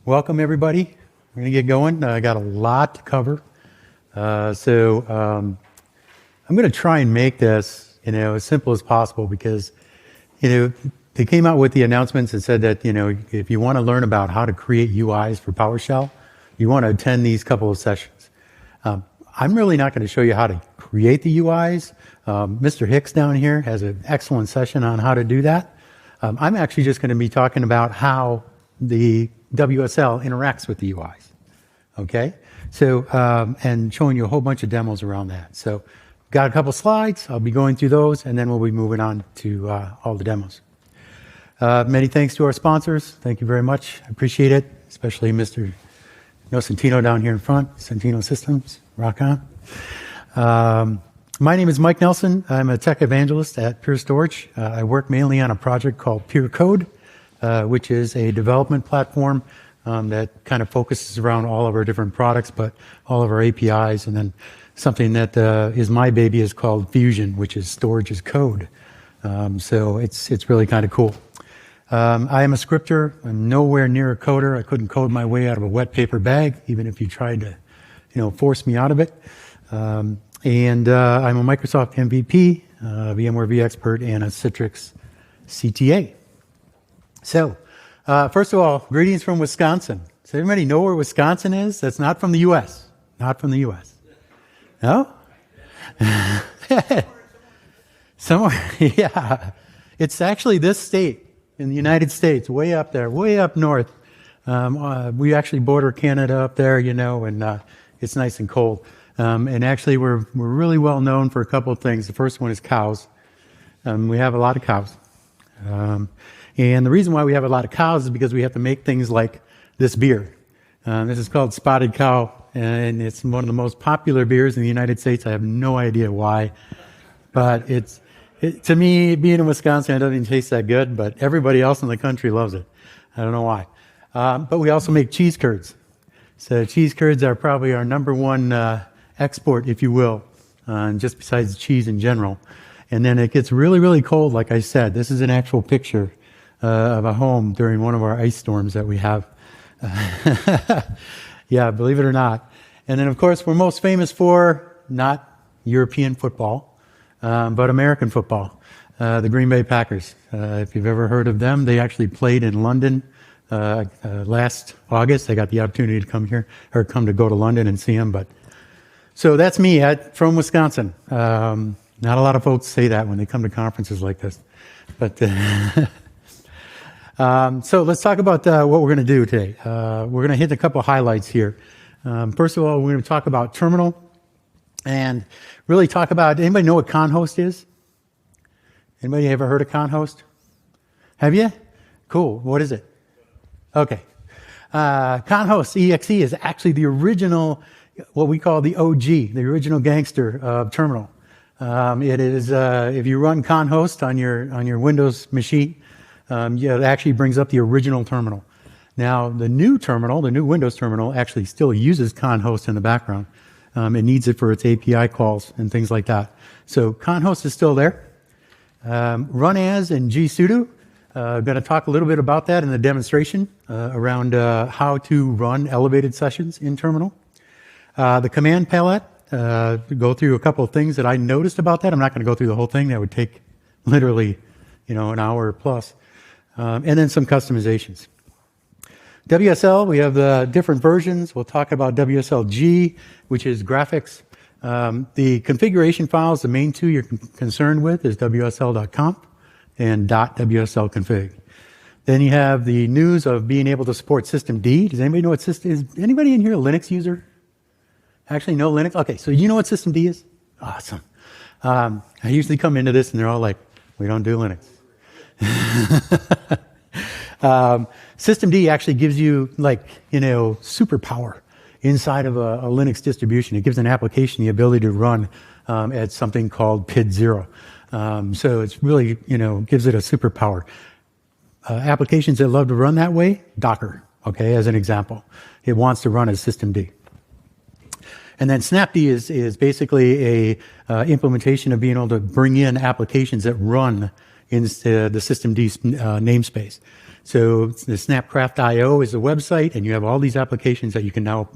welcome everybody. We're going to get going. I got a lot to cover. I'm going to try and make this, as simple as possible because, they came out with the announcements and said that, if you want to learn about how to create UIs for PowerShell, you want to attend these couple of sessions. I'm really not going to show you how to create the UIs. Mr. Hicks down here has an excellent session on how to do that. I'm actually just going to be talking about how the WSL interacts with the UIs. Okay? So, and showing you a whole bunch of demos around that. So, got a couple slides. I'll be going through those, and then we'll be moving on to all the demos. Many thanks to our sponsors. Thank you very much. I appreciate it, especially Mr. Santino down here in front, Santino Systems. Rock on. My name is Mike Nelson. I'm a tech evangelist at Pure Storage. I work mainly on a project called Pure Code, which is a development platform that kind of focuses around all of our different products, but all of our APIs. And then something that is my baby is called Fusion, which is storage as code. So it's really kind of cool. I am a scripter. I'm nowhere near a coder. I couldn't code my way out of a wet paper bag, even if you tried to, force me out of it. I'm a Microsoft MVP, VMware vExpert, and a Citrix CTA. So, first of all, greetings from Wisconsin. Does everybody know where Wisconsin is? That's not from the U.S. Not from the U.S. No? Somewhere, yeah. It's actually this state in the United States, way up there, way up north. We actually border Canada up there, and it's nice and cold. And actually, we're really well known for a couple of things. The first one is cows. We have a lot of cows. And the reason why we have a lot of cows is because we have to make things like this beer. This is called Spotted Cow, and it's one of the most popular beers in the United States. I have no idea why, but to me, being in Wisconsin, it doesn't even taste that good, but everybody else in the country loves it. I don't know why. But we also make cheese curds. So cheese curds are probably our number one export, if you will, just besides cheese in general. And then it gets really, really cold, like I said. This is an actual picture of a home during one of our ice storms that we have. Yeah, believe it or not. And then, of course, we're most famous for not European football, but American football. The Green Bay Packers. If you've ever heard of them, they actually played in London last August. I got the opportunity to come here, or come to go to London and see them. But so that's me from Wisconsin. Not a lot of folks say that when they come to conferences like this. But so let's talk about what we're going to do today. We're going to hit a couple highlights here. First of all, we're going to talk about Terminal and really talk about, anybody know what ConHost is? Anybody ever heard of ConHost? Have you? Cool. What is it? Okay. ConHost.exe is actually the original, what we call the OG, the original gangster of Terminal. It is, if you run ConHost on your Windows machine, it actually brings up the original terminal. Now, the new terminal, the new Windows terminal, actually still uses ConHost in the background. It needs it for its API calls and things like that. So ConHost is still there. Run as and G-sudo. I'm going to talk a little bit about that in the demonstration around how to run elevated sessions in Terminal. The command palette, go through a couple of things that I noticed about that. I'm not going to go through the whole thing. That would take literally, an hour plus. And then some customizations. WSL, we have the different versions. We'll talk about WSLG, which is graphics. The configuration files, the main two you're concerned with is wsl.conf and .wslconfig. Then you have the news of being able to support System D. Does anybody know what System is? Anybody in here a Linux user? Actually, no Linux? Okay, so you know what System D is? Awesome. I usually come into this and they're all like, we don't do Linux. System D actually gives you superpower inside of a Linux distribution. It gives an application the ability to run at something called PID 0. So it's really, gives it a superpower. Applications that love to run that way, Docker, okay, as an example. It wants to run as System D. And then snapd is basically a implementation of being able to bring in applications that run in the systemd namespace. So the Snapcraft.io is the website, and you have all these applications that you can now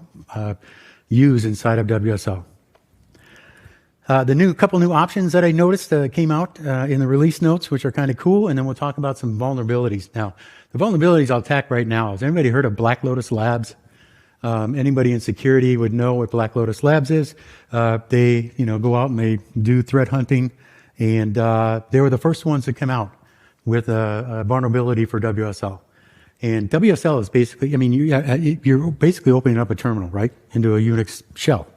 use inside of WSL. The couple new options that I noticed came out in the release notes, which are kind of cool, and then we'll talk about some vulnerabilities. Now, the vulnerabilities I'll attack right now. Has anybody heard of Black Lotus Labs? Anybody in security would know what Black Lotus Labs is. They, go out and they do threat hunting, and they were the first ones to come out with a vulnerability for WSL. And WSL is basically, you're basically opening up a terminal, right, into a Unix shell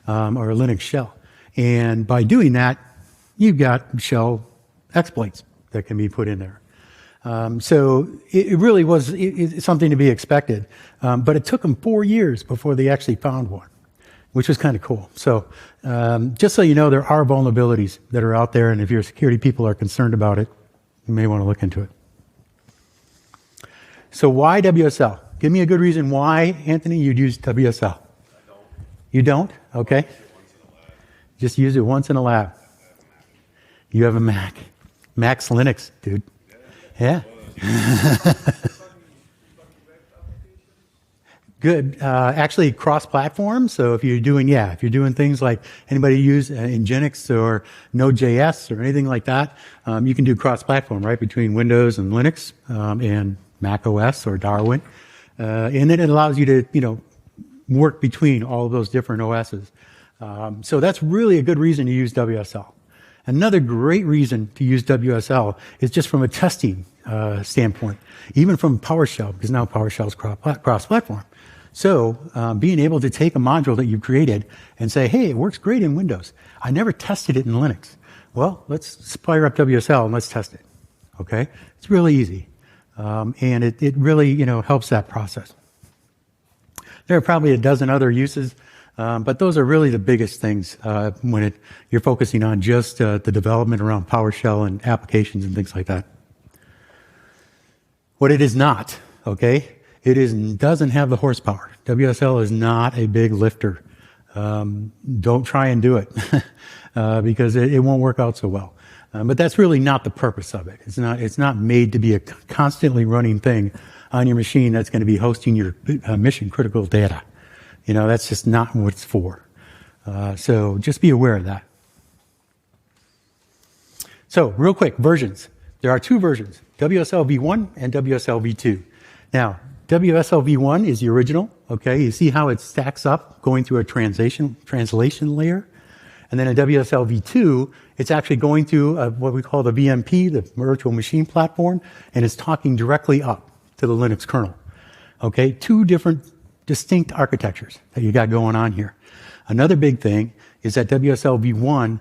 or a Linux shell. And by doing that, you've got shell exploits that can be put in there. So it really was something to be expected. But it took them 4 years before they actually found one, which was kind of cool. So just so you know, there are vulnerabilities that are out there, and if your security people are concerned about it, you may want to look into it. So why WSL? Give me a good reason why, Anthony, you'd use WSL. I don't. You don't? Okay. Just use it once in a lab. You have a Mac. Mac's Linux, dude. Yeah. Good. Actually, cross-platform. So if you're doing things like anybody use Nginx or Node.js or anything like that, you can do cross-platform, right, between Windows and Linux and Mac OS or Darwin. And then it allows you to, work between all of those different OSs. So that's really a good reason to use WSL. Another great reason to use WSL is just from a testing standpoint, even from PowerShell, because now PowerShell is cross-platform. So being able to take a module that you've created and say, hey, it works great in Windows. I never tested it in Linux. Well, let's fire up WSL and let's test it. Okay? It's really easy. And it really, helps that process. There are probably a dozen other uses, but those are really the biggest things when you're focusing on just the development around PowerShell and applications and things like that. What it is not, okay? Doesn't have the horsepower. WSL is not a big lifter. Don't try and do it because it won't work out so well. But that's really not the purpose of it. It's not made to be a constantly running thing on your machine that's going to be hosting your mission critical data. That's just not what it's for. So just be aware of that. So real quick, versions. There are two versions, WSL v1 and WSL v2. Now, WSL v1 is the original, okay? You see how it stacks up going through a translation layer? And then a WSL v2, it's actually going through what we call the VMP, the virtual machine platform, and it's talking directly up to the Linux kernel, okay? Two different distinct architectures that you got going on here. Another big thing is that WSL v1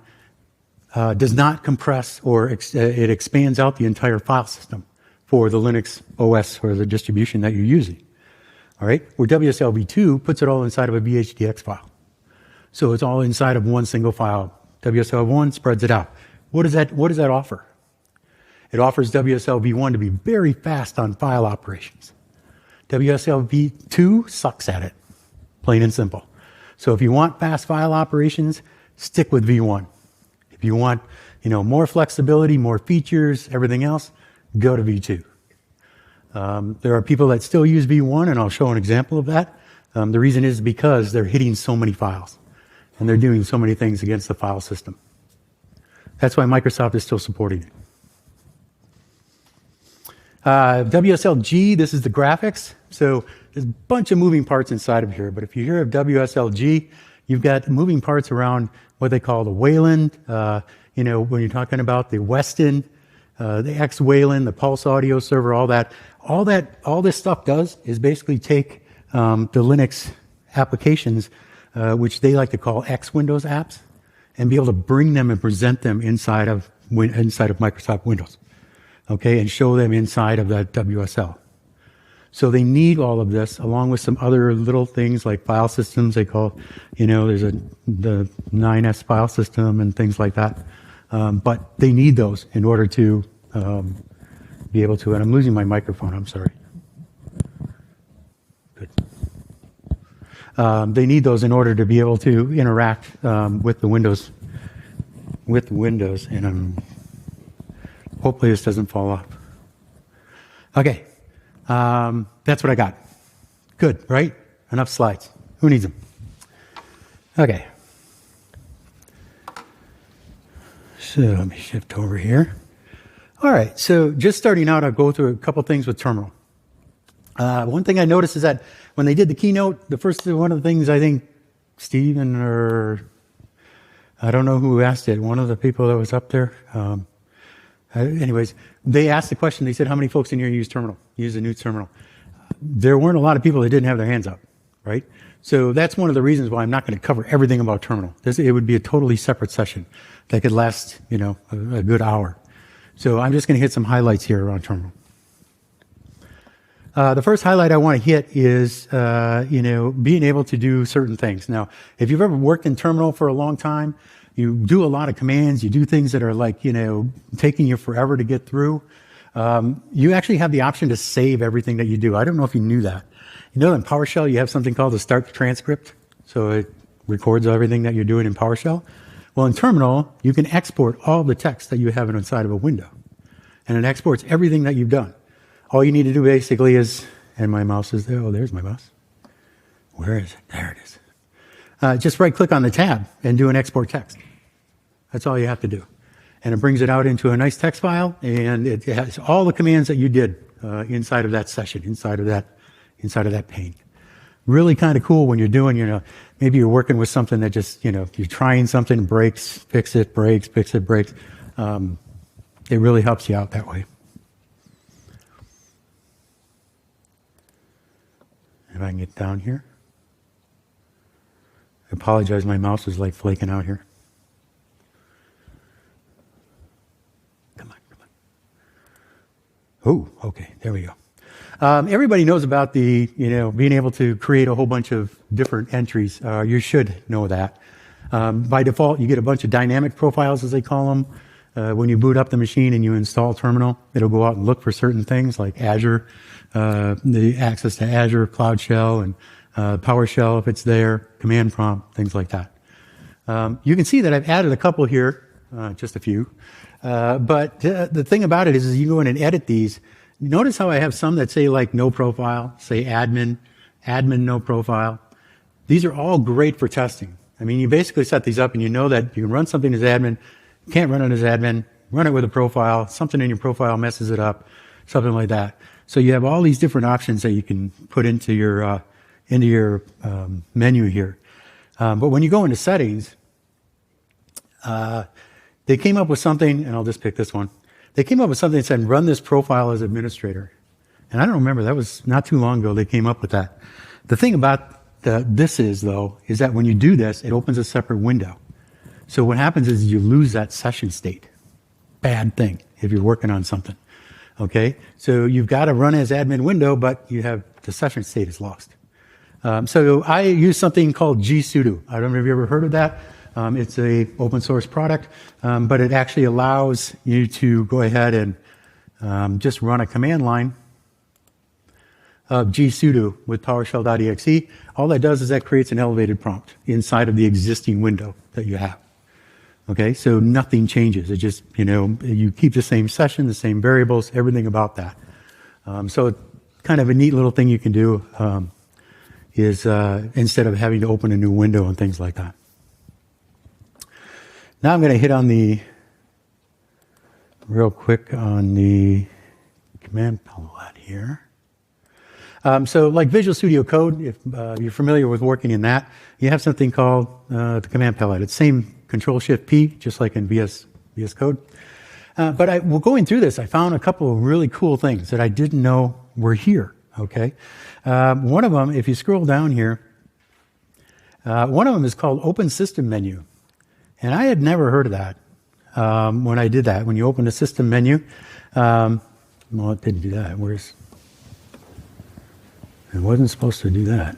does not compress or it expands out the entire file system for the Linux OS or the distribution that you're using. All right? Where WSL v2 puts it all inside of a VHDX file. So it's all inside of one single file. WSL v1 spreads it out. What does that offer? It offers WSL v1 to be very fast on file operations. WSL v2 sucks at it, plain and simple. So if you want fast file operations, stick with v1. If you want, more flexibility, more features, everything else, go to v2. There are people that still use v1, and I'll show an example of that. The reason is because they're hitting so many files, and they're doing so many things against the file system. That's why Microsoft is still supporting it. WSLG, this is the graphics. So there's a bunch of moving parts inside of here, but if you hear of WSLG, you've got moving parts around what they call the Wayland, when you're talking about the Weston, the XWSL, the Pulse Audio Server, all this stuff does is basically take the Linux applications, which they like to call X Windows apps, and be able to bring them and present them inside of Microsoft Windows, okay, and show them inside of that WSL. So they need all of this, along with some other little things like file systems. They call, there's the 9S file system and things like that. But they need those in order to be able to. And I'm losing my microphone. I'm sorry. Good. They need those in order to be able to interact with the Windows. And I'm Hopefully this doesn't fall off. Okay, that's what I got. Good, right? Enough slides. Who needs them? Okay. So let me shift over here. All right, so just starting out, I'll go through a couple things with Terminal. One thing I noticed is that when they did the keynote, the first one of the things I think Steven or I don't know who asked it, one of the people that was up there. Anyways, they asked the question, they said, how many folks in here use Terminal, use the new Terminal? There weren't a lot of people that didn't have their hands up, right? So that's one of the reasons why I'm not going to cover everything about Terminal. It would be a totally separate session that could last, a good hour. So I'm just going to hit some highlights here around Terminal. The first highlight I want to hit is, being able to do certain things. Now, if you've ever worked in Terminal for a long time, you do a lot of commands, you do things that are like, taking you forever to get through. You actually have the option to save everything that you do. I don't know if you knew that. In PowerShell, you have something called the start transcript. So it records everything that you're doing in PowerShell. Well, in Terminal, you can export all the text that you have inside of a window. And it exports everything that you've done. All you need to do basically is, and my mouse is there. Oh, there's my mouse. Where is it? There it is. Just right-click on the tab and do an export text. That's all you have to do. And it brings it out into a nice text file, and it has all the commands that you did inside of that session, inside of that pane. Really kind of cool when you're doing, maybe you're working with something that just, you're trying something, breaks, fix it, breaks, fix it, breaks. It really helps you out that way. If I can get down here. I apologize, my mouse is like flaking out here. Come on. Oh, okay, there we go. Everybody knows about the, being able to create a whole bunch of different entries. You should know that. By default, you get a bunch of dynamic profiles, as they call them. When you boot up the machine and you install Terminal, it'll go out and look for certain things like Azure, the access to Azure, Cloud Shell, and PowerShell if it's there, command prompt, things like that. You can see that I've added a couple here, just a few. But the thing about it is you go in and edit these. Notice how I have some that say like no profile, say admin, no profile. These are all great for testing. I mean, you basically set these up and you know that you can run something as admin, you can't run it as admin, run it with a profile, something in your profile messes it up, something like that. So you have all these different options that you can put into your menu here. But when you go into settings, they came up with something, and I'll just pick this one. They came up with something that said, run this profile as administrator. And I don't remember, that was not too long ago they came up with that. The thing about this is that when you do this, it opens a separate window. So what happens is you lose that session state. Bad thing if you're working on something. Okay? So you've got to run as admin window, but you have the session state is lost. So I use something called G-sudo. I don't know if you ever heard of that. It's a open source product, but it actually allows you to go ahead and just run a command line of G-sudo with PowerShell.exe. All that does is that creates an elevated prompt inside of the existing window that you have. Okay, so nothing changes. It just, you keep the same session, the same variables, everything about that. So kind of a neat little thing you can do is instead of having to open a new window and things like that. Now I'm going to hit on real quick on the command palette here. So like Visual Studio Code, if you're familiar with working in that, you have something called the command palette. It's same Control-Shift-P, just like in VS Code. But going through this, I found a couple of really cool things that I didn't know were here, okay? One of them, if you scroll down here, one of them is called Open System Menu. And I had never heard of that when I did that. When you open the system menu, well, it didn't do that. It wasn't supposed to do that.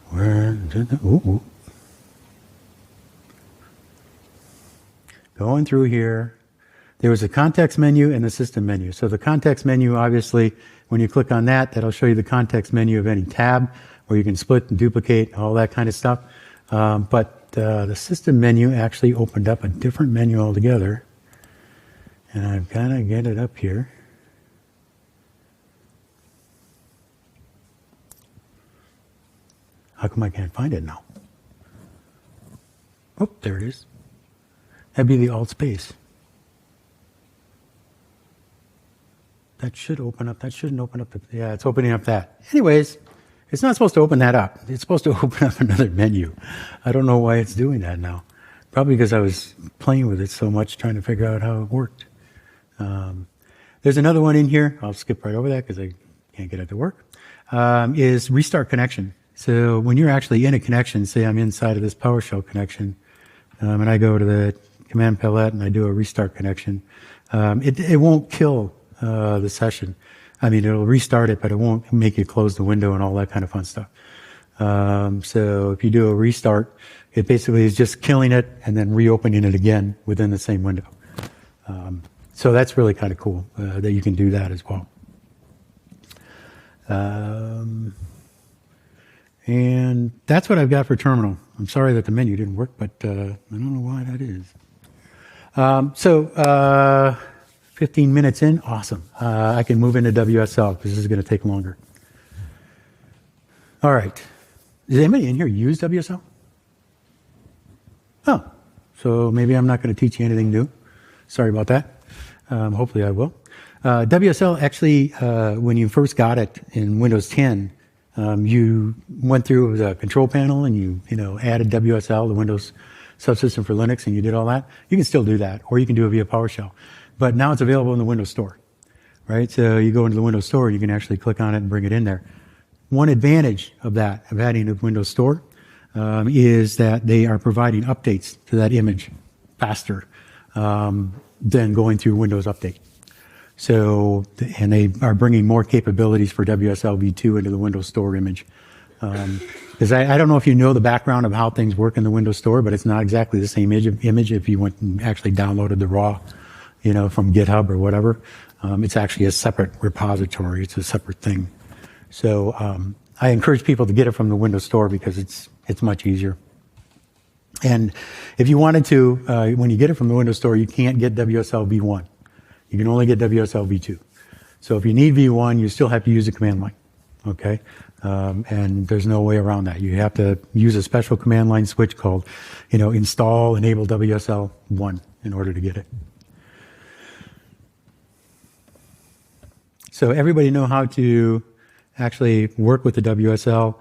Where did the, ooh. Going through here, there was a context menu and the system menu. So the context menu, obviously, when you click on that, that'll show you the context menu of any tab, where you can split and duplicate, all that kind of stuff. But the system menu actually opened up a different menu altogether. And I've got to get it up here. How come I can't find it now? Oh, there it is. That'd be the alt space. That should open up. That shouldn't open up. Yeah, it's opening up that. Anyways, it's not supposed to open that up. It's supposed to open up another menu. I don't know why it's doing that now. Probably because I was playing with it so much, trying to figure out how it worked. There's another one in here. I'll skip right over that because I can't get it to work. Is restart connection. So when you're actually in a connection, say I'm inside of this PowerShell connection, and I go to the command palette and I do a restart connection, it won't kill the session. I mean, it'll restart it, but it won't make you close the window and all that kind of fun stuff. So if you do a restart, it basically is just killing it and then reopening it again within the same window. So that's really kind of cool that you can do that as well. And that's what I've got for terminal. I'm sorry that the menu didn't work, but I don't know why that is. 15 minutes in, awesome. I can move into WSL because this is going to take longer. All right. Does anybody in here use WSL? Oh, so maybe I'm not going to teach you anything new. Sorry about that. Hopefully I will. WSL actually, when you first got it in Windows 10, you went through the control panel and you added WSL, the Windows Subsystem for Linux, and you did all that. You can still do that, or you can do it via PowerShell. But now it's available in the Windows Store, right? So you go into the Windows Store, you can actually click on it and bring it in there. One advantage of that, of adding a Windows Store, is that they are providing updates to that image faster than going through Windows Update. So, and they are bringing more capabilities for WSL v2 into the Windows Store image. Because I don't know if you know the background of how things work in the Windows Store, but it's not exactly the same image if you went and actually downloaded the raw, from GitHub or whatever. It's actually a separate repository. It's a separate thing. So I encourage people to get it from the Windows Store because it's much easier. And if you wanted to, when you get it from the Windows Store, you can't get WSL v1. You can only get WSL v2. So if you need v1, you still have to use the command line. Okay? And there's no way around that. You have to use a special command line switch called, install enable WSL1 in order to get it. So everybody know how to actually work with the WSL.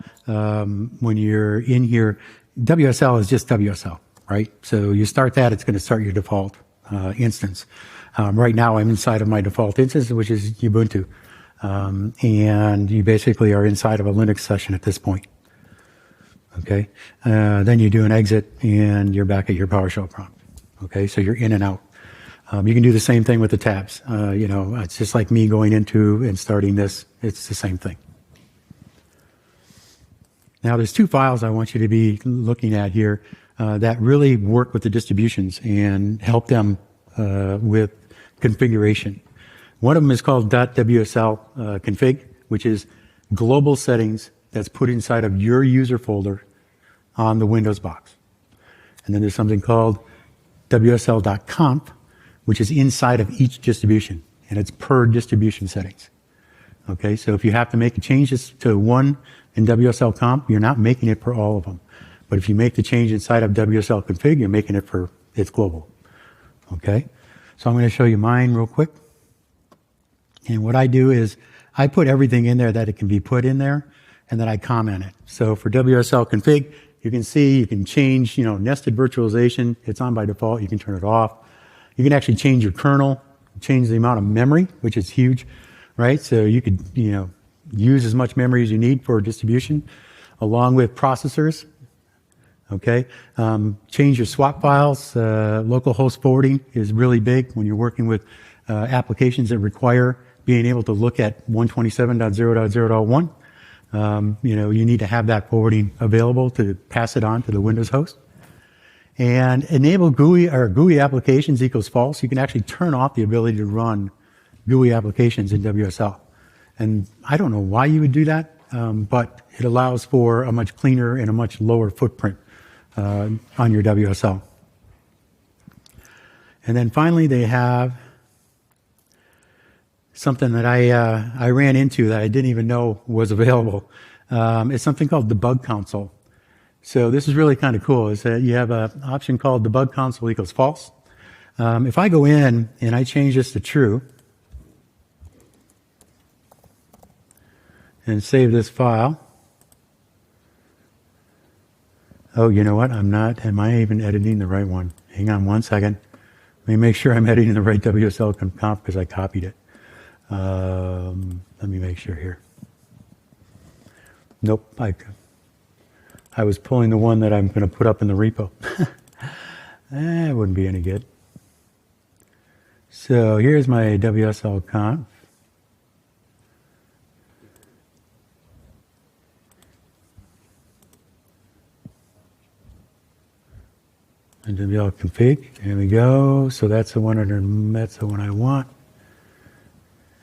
When you're in here, WSL is just WSL, right? So you start that, it's going to start your default instance. Right now I'm inside of my default instance, which is Ubuntu. And you basically are inside of a Linux session at this point. Okay? Then you do an exit and you're back at your PowerShell prompt. Okay? So you're in and out. You can do the same thing with the tabs. It's just like me going into and starting this. It's the same thing. Now there's two files I want you to be looking at here that really work with the distributions and help them with configuration. One of them is called .wsl.config, which is global settings that's put inside of your user folder on the Windows box. And then there's something called wsl.conf, which is inside of each distribution, and it's per distribution settings. Okay, so if you have to make changes to one in WSLConf, you're not making it for all of them. But if you make the change inside of WSLConfig, you're making it for its global. Okay, so I'm going to show you mine real quick. And what I do is I put everything in there that it can be put in there, and then I comment it. So for WSLConfig, you can see you can change, nested virtualization. It's on by default. You can turn it off. You can actually change your kernel, change the amount of memory, which is huge, right? So you could, use as much memory as you need for distribution, along with processors. Okay, change your swap files. Local host forwarding is really big when you're working with applications that require being able to look at 127.0.0.1. You need to have that forwarding available to pass it on to the Windows host. And enable GUI or GUI applications equals false. You can actually turn off the ability to run GUI applications in WSL. And I don't know why you would do that, but it allows for a much cleaner and a much lower footprint on your WSL. And then finally, they have something that I ran into that I didn't even know was available. It's something called Debug Console. So this is really kind of cool, is that you have an option called Debug Console equals false. If I go in and I change this to true and save this file, oh, you know what? Am I even editing the right one? Hang on one second. Let me make sure I'm editing the right WSL.conf because I copied it. Let me make sure here. Nope, I was pulling the one that I'm going to put up in the repo. It wouldn't be any good. So here's my WSLConf. And WSLconfig. There we go. So that's the one I want.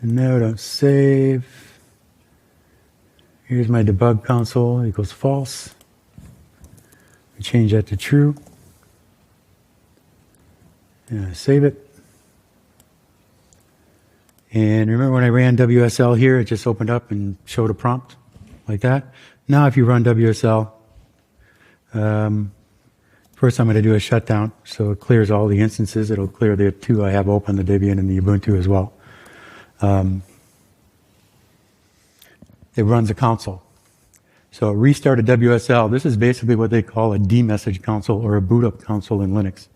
And no, don't save. Here's my debug console equals false. We change that to true. And save it. And remember when I ran WSL here, it just opened up and showed a prompt like that. Now if you run WSL, first I'm going to do a shutdown, so it clears all the instances. It'll clear the two I have open, the Debian and the Ubuntu as well. It runs a console. So restart a WSL. This is basically what they call a demessage console or a boot up console in Linux.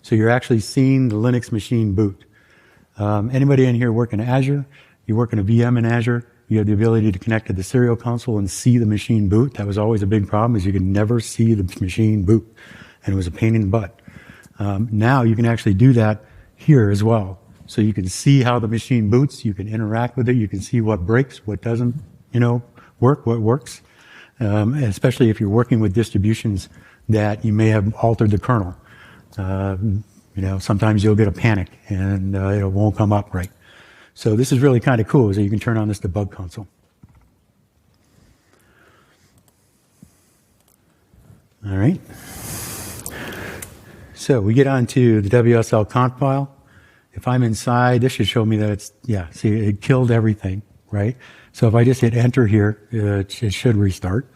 So you're actually seeing the Linux machine boot. Anybody in here work in Azure? You work in a VM in Azure, you have the ability to connect to the serial console and see the machine boot. That was always a big problem, is you could never see the machine boot. And it was a pain in the butt. Now you can actually do that here as well. So you can see how the machine boots, you can interact with it, you can see what breaks, what doesn't, work, what works. Especially if you're working with distributions that you may have altered the kernel. Sometimes you'll get a panic and it won't come up right. So this is really kind of cool, is that you can turn on this debug console. All right. So we get onto the WSLConf file. If I'm inside, this should show me that see, it killed everything, right? So if I just hit enter here, it should restart.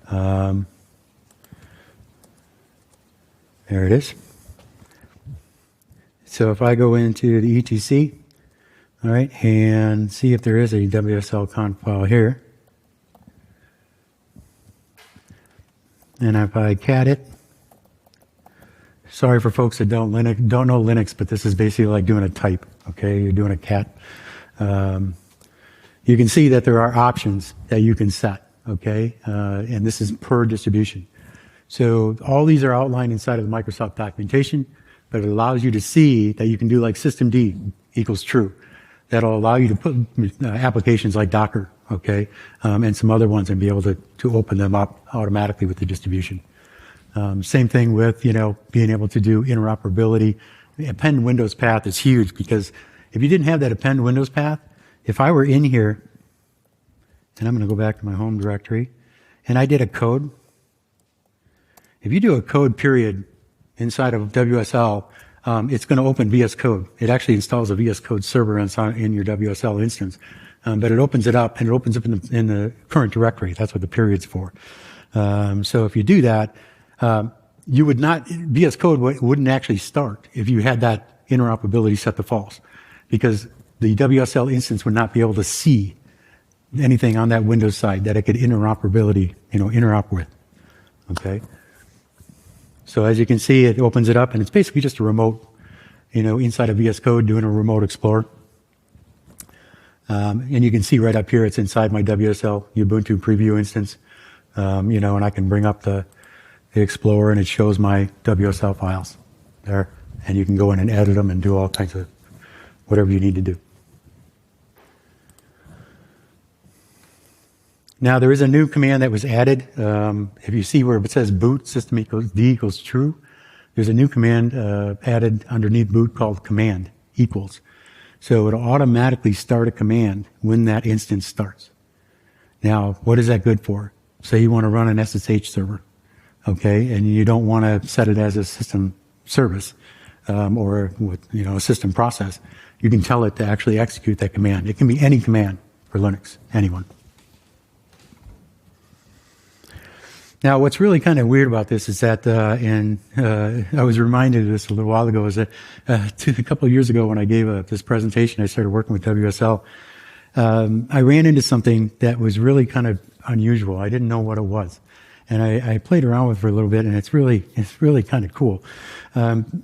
There it is. So if I go into the etc, all right, and see if there is a WSLConf file here, and if I cat it, sorry for folks that don't know Linux, but this is basically like doing a type, okay? You're doing a cat. You can see that there are options that you can set, okay? And this is per distribution. So all these are outlined inside of the Microsoft documentation, but it allows you to see that you can do like systemd equals true. That'll allow you to put applications like Docker, okay, and some other ones, and be able to open them up automatically with the distribution. Same thing with, being able to do interoperability. The append Windows path is huge, because if you didn't have that append Windows path, if I were in here, and I'm going to go back to my home directory, and I did a code, if you do a code period inside of WSL, it's going to open VS Code. It actually installs a VS Code server in your WSL instance, but it opens it up, and it opens up in the current directory. That's what the period's for. So if you do that, you would not, VS Code wouldn't actually start if you had that interoperability set to false, because the WSL instance would not be able to see anything on that Windows side that it could interop with. Okay. So as you can see, it opens it up, and it's basically just a remote, inside of VS Code doing a remote explorer. And you can see right up here, it's inside my WSL Ubuntu preview instance. And I can bring up the Explorer, and it shows my WSL files there. And you can go in and edit them and do all kinds of whatever you need to do. Now, there is a new command that was added. If you see where it says boot system equals D equals true, there's a new command added underneath boot called command equals. So it'll automatically start a command when that instance starts. Now, what is that good for? Say you want to run an SSH server. okay, and you don't want to set it as a system service or with a system process, you can tell it to actually execute that command. It can be any command for Linux, anyone. Now, what's really kind of weird about this is that, I was reminded of this a little while ago, is that a couple of years ago when I gave this presentation, I started working with WSL. I ran into something that was really kind of unusual. I didn't know what it was. And I played around with it for a little bit, and it's really kind of cool.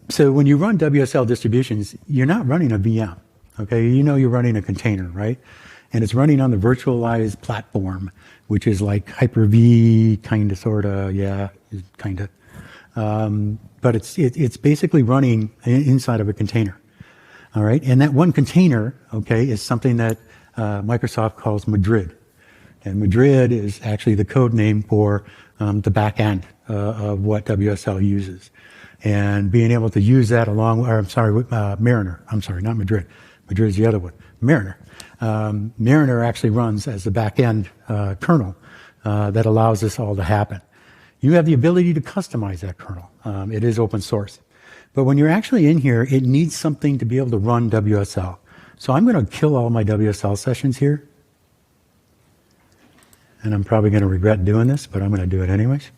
So when you run WSL distributions, you're not running a VM, okay? You're running a container, right? And it's running on the virtualized platform, which is like Hyper-V, kind of, sort of, yeah, kind of. But it's basically running inside of a container, all right? And that one container, okay, is something that Microsoft calls Madrid. And Madrid is actually the code name for the back end of what WSL uses. And being able to use that Mariner. I'm sorry, not Madrid. Madrid is the other one. Mariner. Mariner actually runs as the back end kernel that allows this all to happen. You have the ability to customize that kernel. It is open source. But when you're actually in here, it needs something to be able to run WSL. So I'm going to kill all my WSL sessions here. And I'm probably going to regret doing this, but I'm going to do it anyways.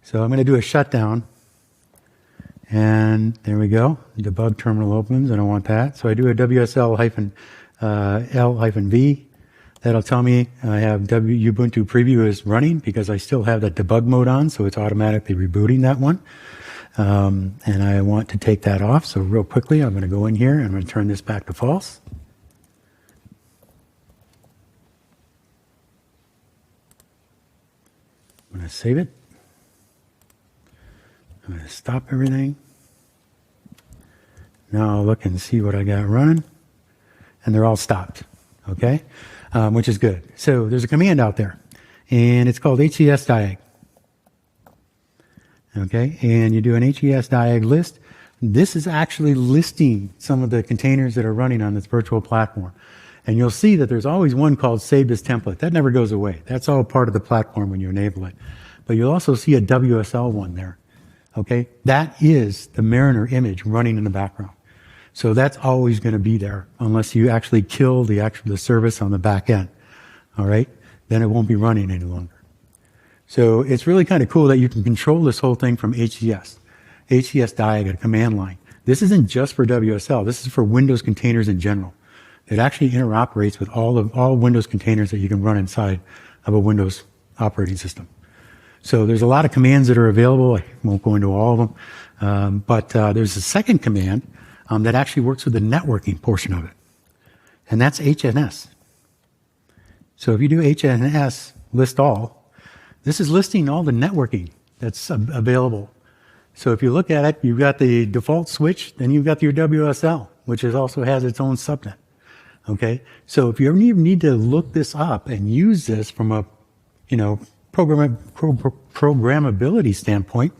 So I'm going to do a shutdown. And there we go. Debug terminal opens. I don't want that. So I do a WSL-L-V. That'll tell me I have Ubuntu preview is running because I still have that debug mode on, so it's automatically rebooting that one. And I want to take that off. So real quickly, I'm going to go in here and I'm going to turn this back to false. I'm going to save it. I'm going to stop everything. Now I'll look and see what I got running. And they're all stopped, okay? Which is good. So there's a command out there, and it's called HTS-diag. Okay, and you do an HTS-diag list. This is actually listing some of the containers that are running on this virtual platform. And you'll see that there's always one called Save as Template. That never goes away. That's all part of the platform when you enable it. But you'll also see a WSL one there. Okay, that is the Mariner image running in the background. So that's always going to be there unless you actually kill the service on the back end. All right, then it won't be running any longer. So it's really kind of cool that you can control this whole thing from HTS-diag, a command line. This isn't just for WSL. This is for Windows containers in general. It actually interoperates with all Windows containers that you can run inside of a Windows operating system. So there's a lot of commands that are available. I won't go into all of them. But there's a second command that actually works with the networking portion of it. And that's HNS. So if you do HNS list all, this is listing all the networking that's available. So if you look at it, you've got the default switch, then you've got your WSL, which also has its own subnet. Okay? So if you ever need to look this up and use this from a, programmability standpoint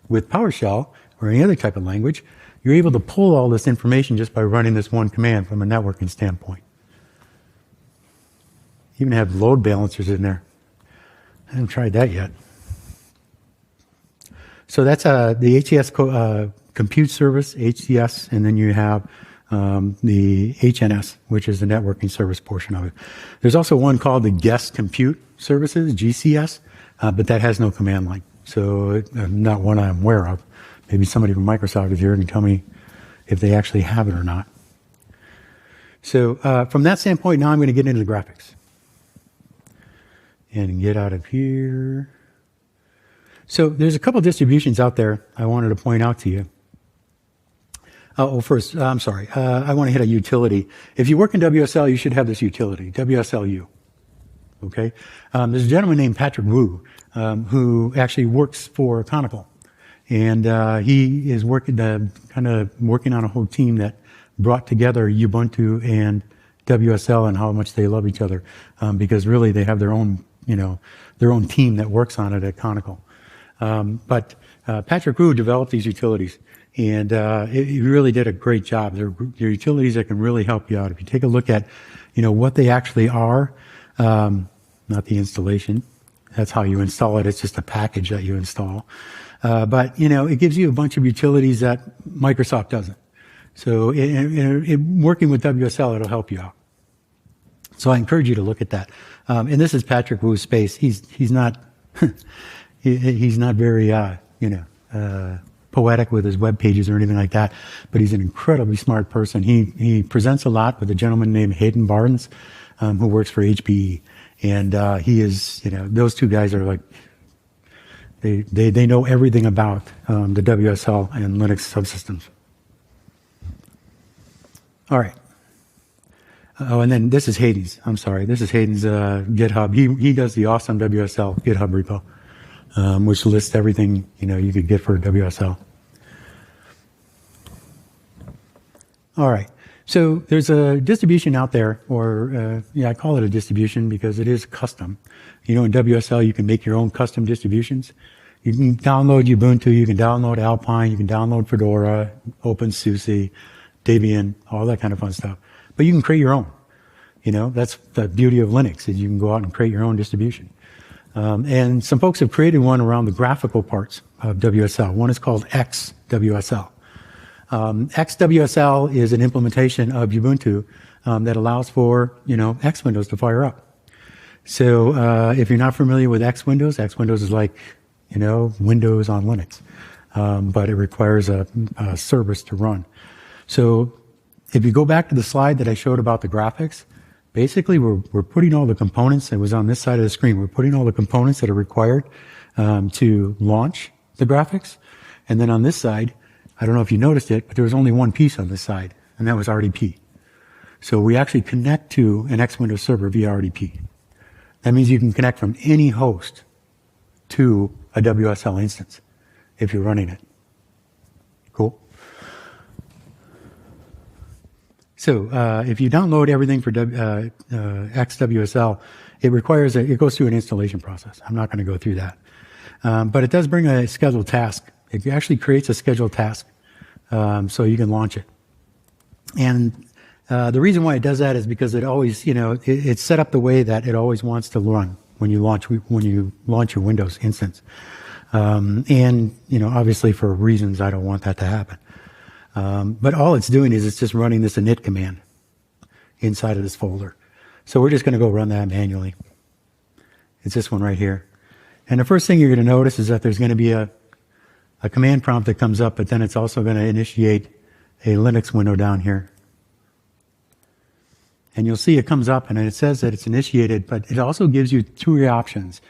with PowerShell or any other type of language, you're able to pull all this information just by running this one command from a networking standpoint. Even have load balancers in there. I haven't tried that yet. So that's the HTS compute service, HTS, and then you have the HNS, which is the networking service portion of it. There's also one called the guest compute services, GCS, but that has no command line. So not one I'm aware of. Maybe somebody from Microsoft is here and can tell me if they actually have it or not. So from that standpoint, now I'm going to get into the graphics. And get out of here. So there's a couple distributions out there I wanted to point out to you. First, I'm sorry. I want to hit a utility. If you work in WSL, you should have this utility, WSLU. Okay? There's a gentleman named Patrick Wu who actually works for Conical. And he is working on a whole team that brought together Ubuntu and WSL and how much they love each other, because really they have their own team that works on it at Conical. But Patrick Wu developed these utilities, And it really did a great job. They're utilities that can really help you out. If you take a look at, what they actually are, not the installation. That's how you install it. It's just a package that you install. But it gives you a bunch of utilities that Microsoft doesn't. So working with WSL, it'll help you out. So I encourage you to look at that. And this is Patrick Wu's space. He's not he's not very poetic with his web pages or anything like that, but he's an incredibly smart person. He presents a lot with a gentleman named Hayden Barnes, who works for HPE, and he is those two guys are like they know everything about the WSL and Linux subsystems. All right. Oh, and then this is Hayden's. I'm sorry. This is Hayden's GitHub. He does the awesome WSL GitHub repo, which lists everything you could get for WSL. All right. So there's a distribution out there, or I call it a distribution because it is custom. In WSL you can make your own custom distributions. You can download Ubuntu, you can download Alpine, you can download Fedora, OpenSUSE, Debian, all that kind of fun stuff. But you can create your own. That's the beauty of Linux, is you can go out and create your own distribution. And some folks have created one around the graphical parts of WSL. One is called XWSL. XWSL is an implementation of Ubuntu that allows for, X Windows to fire up. So if you're not familiar with X Windows is like, Windows on Linux. But it requires a service to run. So if you go back to the slide that I showed about the graphics, basically we're putting all the components that was on this side of the screen. We're putting all the components that are required to launch the graphics. And then on this side, I don't know if you noticed it, but there was only one piece on this side, and that was RDP. So we actually connect to an X Windows server via RDP. That means you can connect from any host to a WSL instance if you're running it. Cool. So if you download everything for XWSL, it goes through an installation process. I'm not going to go through that. But it does bring a scheduled task. It actually creates a scheduled task so you can launch it. And the reason why it does that is because it always, it's set up the way that it always wants to run when you launch your Windows instance. And obviously for reasons I don't want that to happen. But all it's doing is it's just running this init command inside of this folder. So we're just going to go run that manually. It's this one right here. And the first thing you're going to notice is that there's going to be a command prompt that comes up, but then it's also going to initiate a Linux window down here. And you'll see it comes up and it says that it's initiated, but it also gives you two options.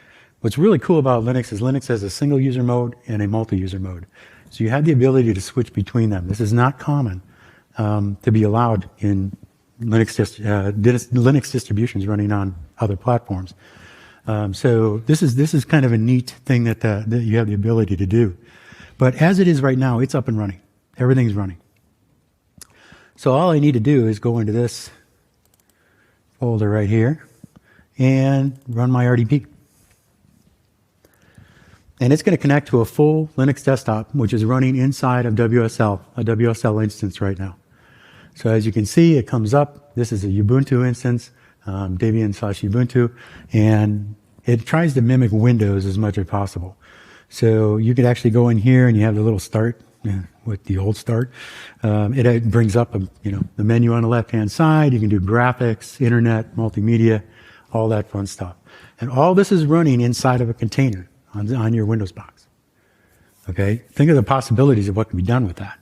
What's really cool about Linux is Linux has a single user mode and a multi-user mode. So you have the ability to switch between them. This is not common to be allowed in Linux distributions running on other platforms. So this is kind of a neat thing that you have the ability to do. But as it is right now, it's up and running. Everything's running. So all I need to do is go into this folder right here and run my RDP. And it's going to connect to a full Linux desktop, which is running inside of WSL, a WSL instance right now. So as you can see, it comes up. This is a Ubuntu instance, Debian/Ubuntu, and it tries to mimic Windows as much as possible. So you could actually go in here and you have the little start with the old start. It brings up the menu on the left-hand side. You can do graphics, internet, multimedia, all that fun stuff. And all this is running inside of a container on your Windows box. Okay? Think of the possibilities of what can be done with that.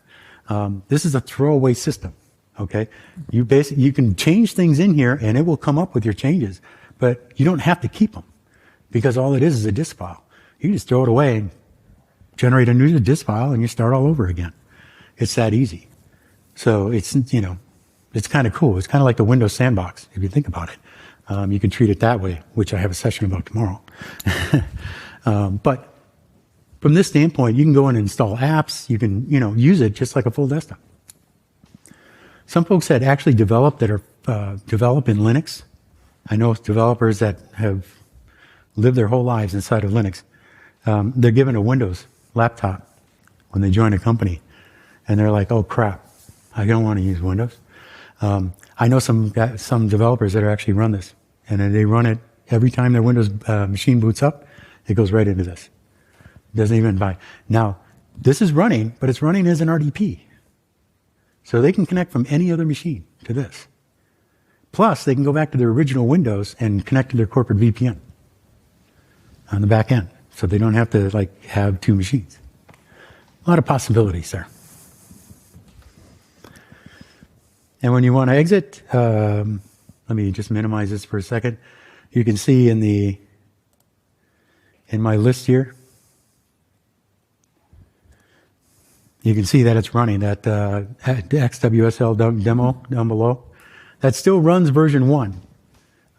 This is a throwaway system. Okay? You can change things in here and it will come up with your changes, but you don't have to keep them because all it is a disk file. You just throw it away and generate a new disk file and you start all over again. It's that easy. So it's kind of cool. It's kind of like the Windows sandbox if you think about it. You can treat it that way, which I have a session about tomorrow. But from this standpoint, you can go in and install apps. You can, use it just like a full desktop. Some folks that actually develop in Linux. I know developers that have lived their whole lives inside of Linux. They're given a Windows laptop when they join a company. and they're like, oh crap, I don't want to use Windows. I know some developers that actually run this, and they run it every time their Windows machine boots up. It goes right into this. It doesn't even buy. Now, this is running, but it's running as an RDP. So they can connect from any other machine to this. Plus, they can go back to their original Windows and connect to their corporate VPN on the back end. So they don't have to like have two machines. A lot of possibilities there. And when you want to exit, let me just minimize this for a second. You can see in my list here, you can see that it's running that XWSL demo down below. That still runs version 1.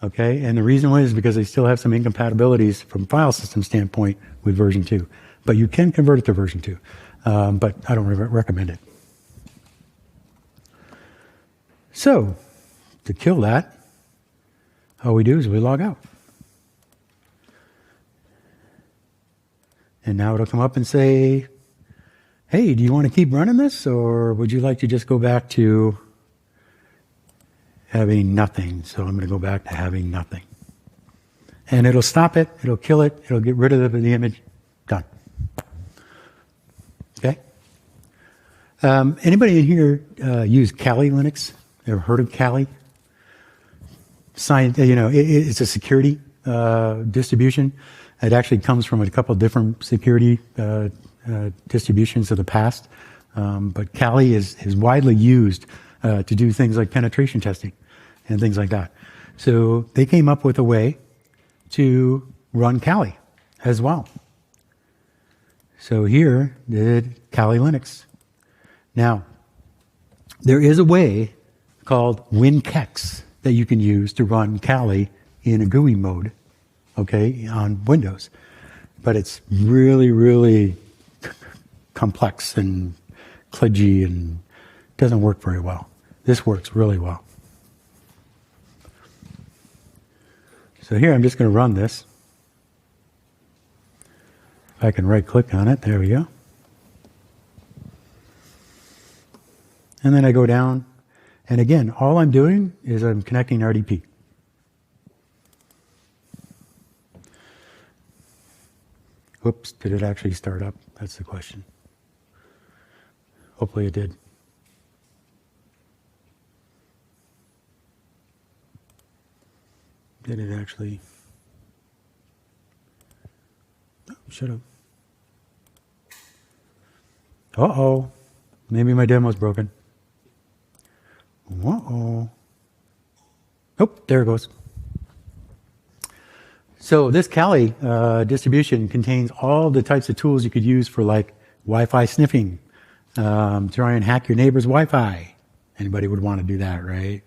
Okay, and the reason why is because they still have some incompatibilities from file system standpoint with version 2. But you can convert it to version 2. But I don't recommend it. So, to kill that, all we do is we log out. And now it'll come up and say, hey, do you want to keep running this, or would you like to just go back to having nothing? So I'm going to go back to having nothing. And it'll stop it, it'll kill it, it'll get rid of the image. Done. Okay? Anybody in here use Kali Linux? Ever heard of Kali? It's a security distribution. It actually comes from a couple of different security distributions of the past. But Kali is widely used to do things like penetration testing and things like that. So they came up with a way to run Kali as well. So here, did Kali Linux. Now, there is a way called WinKex that you can use to run Kali in a GUI mode, okay, on Windows. But it's really, really complex and kludgy and doesn't work very well. This works really well. So here I'm just going to run this. If I can right-click on it, there we go. And then I go down, and again, all I'm doing is I'm connecting RDP. Whoops, did it actually start up? That's the question. Hopefully it did. Did it actually? Oh, shut up. Uh-oh. Maybe my demo's broken. Uh-oh. Oh, there it goes. So this Kali distribution contains all the types of tools you could use for like Wi-Fi sniffing, try and hack your neighbor's Wi-Fi. Anybody would want to do that, right?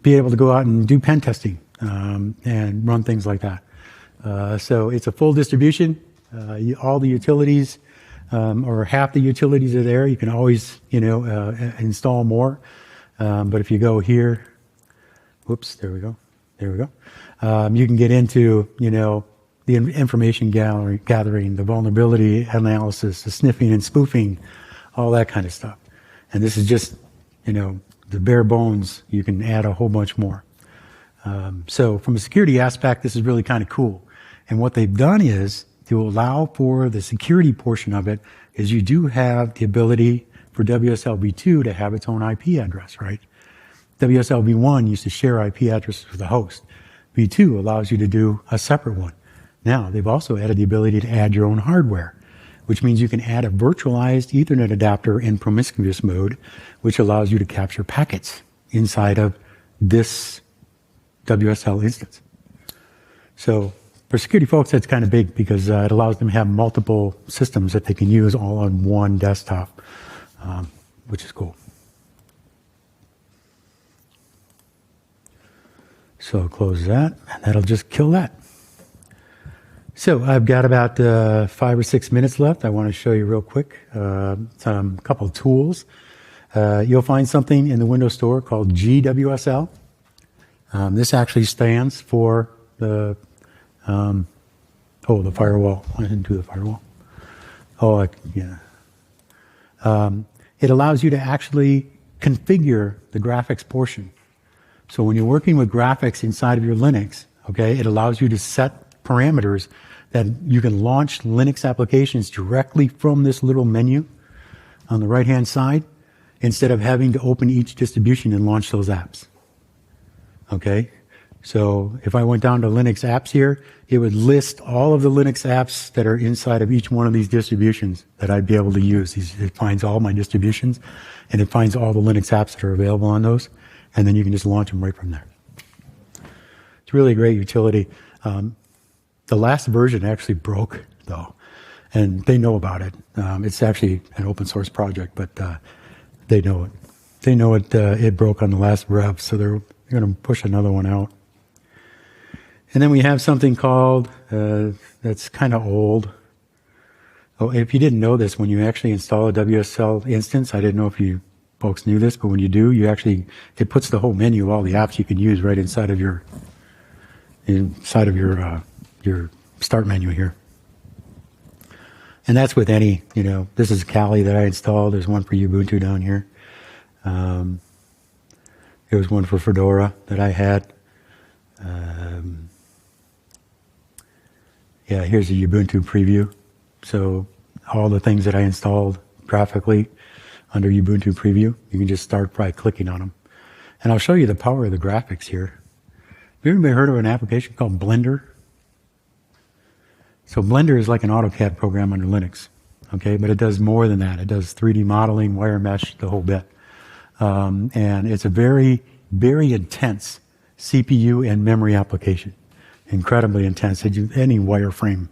Be able to go out and do pen testing and run things like that. So it's a full distribution. All the utilities, or half the utilities are there. You can always, install more. But if you go here, whoops, there we go. There we go. You can get into, the information gathering, the vulnerability analysis, the sniffing and spoofing, all that kind of stuff. And this is just, the bare bones. You can add a whole bunch more. So from a security aspect, this is really kind of cool. And what they've done is to allow for the security portion of it is you do have the ability for WSL v2 to have its own IP address, right? WSL v1 used to share IP addresses with the host. v2 allows you to do a separate one. Now, they've also added the ability to add your own hardware, which means you can add a virtualized Ethernet adapter in promiscuous mode, which allows you to capture packets inside of this WSL instance. So for security folks, that's kind of big because it allows them to have multiple systems that they can use all on one desktop, which is cool. So I'll close that, and that'll just kill that. So I've got about 5 or 6 minutes left. I want to show you real quick a couple of tools. You'll find something in the Windows Store called GWSL. This actually stands for the firewall. I didn't do the firewall. Yeah. It allows you to actually configure the graphics portion. So when you're working with graphics inside of your Linux, okay, it allows you to set parameters that you can launch Linux applications directly from this little menu on the right-hand side instead of having to open each distribution and launch those apps. Okay? So if I went down to Linux apps here, it would list all of the Linux apps that are inside of each one of these distributions that I'd be able to use. It finds all my distributions, and it finds all the Linux apps that are available on those, and then you can just launch them right from there. It's really a great utility. The last version actually broke, though, and they know about it. It's actually an open source project, but they know it. They know it broke on the last rev, so they're going to push another one out. And then we have something called, that's kind of old. Oh, if you didn't know this, when you actually install a WSL instance, I didn't know if you folks knew this, but when you do, it puts the whole menu of all the apps you can use right inside of your start menu here. And that's with any, this is Kali that I installed. There's one for Ubuntu down here. There was one for Fedora that I had. Yeah, here's a Ubuntu preview. So all the things that I installed graphically under Ubuntu preview, you can just start by clicking on them. And I'll show you the power of the graphics here. Have you ever heard of an application called Blender? So Blender is like an AutoCAD program under Linux, okay? But it does more than that. It does 3D modeling, wire mesh, the whole bit. And it's a very, very intense CPU and memory application. Incredibly intense. Any wireframe,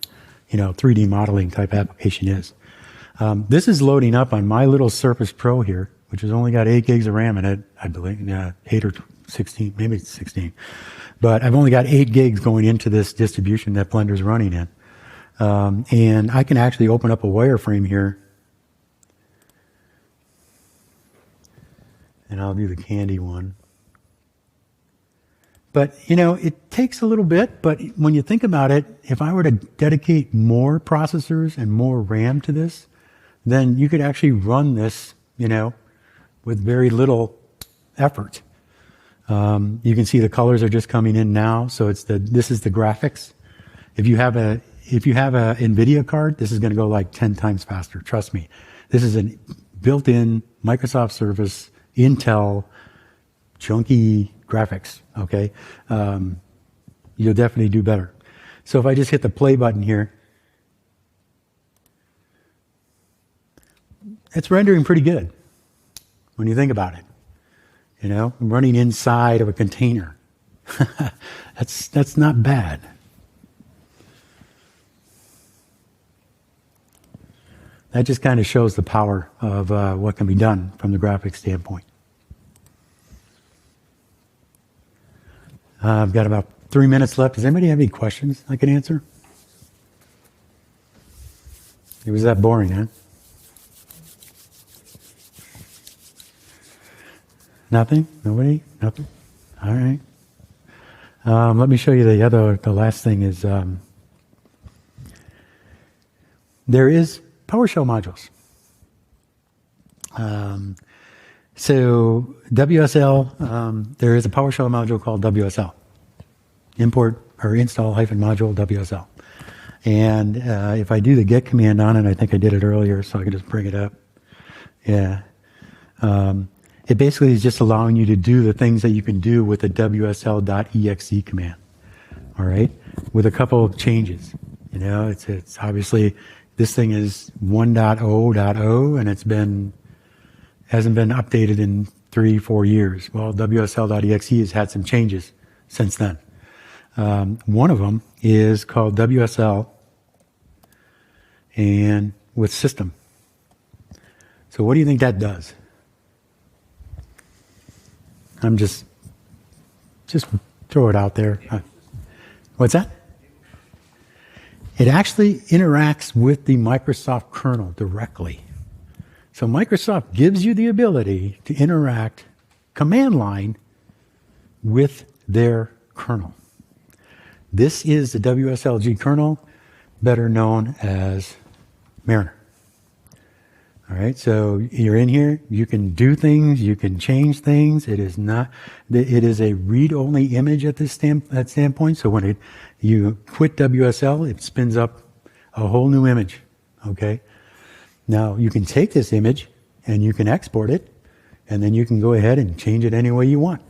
3D modeling type application is. This is loading up on my little Surface Pro here, which has only got 8 gigs of RAM in it, I believe. 8 or 16, maybe it's 16. But I've only got 8 gigs going into this distribution that Blender's running in. And I can actually open up a wireframe here. And I'll do the candy one. But, it takes a little bit, but when you think about it, if I were to dedicate more processors and more RAM to this, then you could actually run this, with very little effort. You can see the colors are just coming in now, so this is the graphics. If you have a NVIDIA card, this is going to go like 10 times faster, trust me. This is a built-in Microsoft Surface, Intel, chunky graphics, okay? You'll definitely do better. So if I just hit the play button here, it's rendering pretty good when you think about it. I'm running inside of a container. That's not bad. That just kind of shows the power of what can be done from the graphics standpoint. I've got about 3 minutes left. Does anybody have any questions I can answer? It was that boring, huh? Nothing? Nobody? Nothing? All right. Let me show you the last thing is, there is PowerShell modules. So WSL, there is a PowerShell module called WSL. Import or install -module WSL. And if I do the get command on it, I think I did it earlier, so I can just bring it up. Yeah. It basically is just allowing you to do the things that you can do with the wsl.exe command. All right? With a couple of changes. It's obviously, this thing is 1.0.0 and hasn't been updated in 3-4 years. Well, WSL.exe has had some changes since then. One of them is called WSL and with system. So what do you think that does? I'm just throw it out there. What's that? It actually interacts with the Microsoft kernel directly. So Microsoft gives you the ability to interact command line with their kernel. This is the WSLG kernel, better known as Mariner. All right, so you're in here, you can do things, you can change things. It is a read-only image at this standpoint. So when you quit WSL, it spins up a whole new image, okay? Now, you can take this image and you can export it, and then you can go ahead and change it any way you want,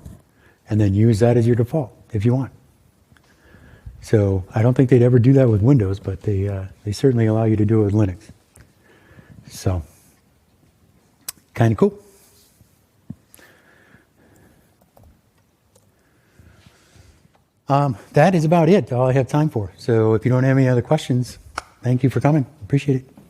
and then use that as your default if you want. So I don't think they'd ever do that with Windows, but they certainly allow you to do it with Linux. So, kind of cool. That is about it, all I have time for. So if you don't have any other questions, thank you for coming. Appreciate it.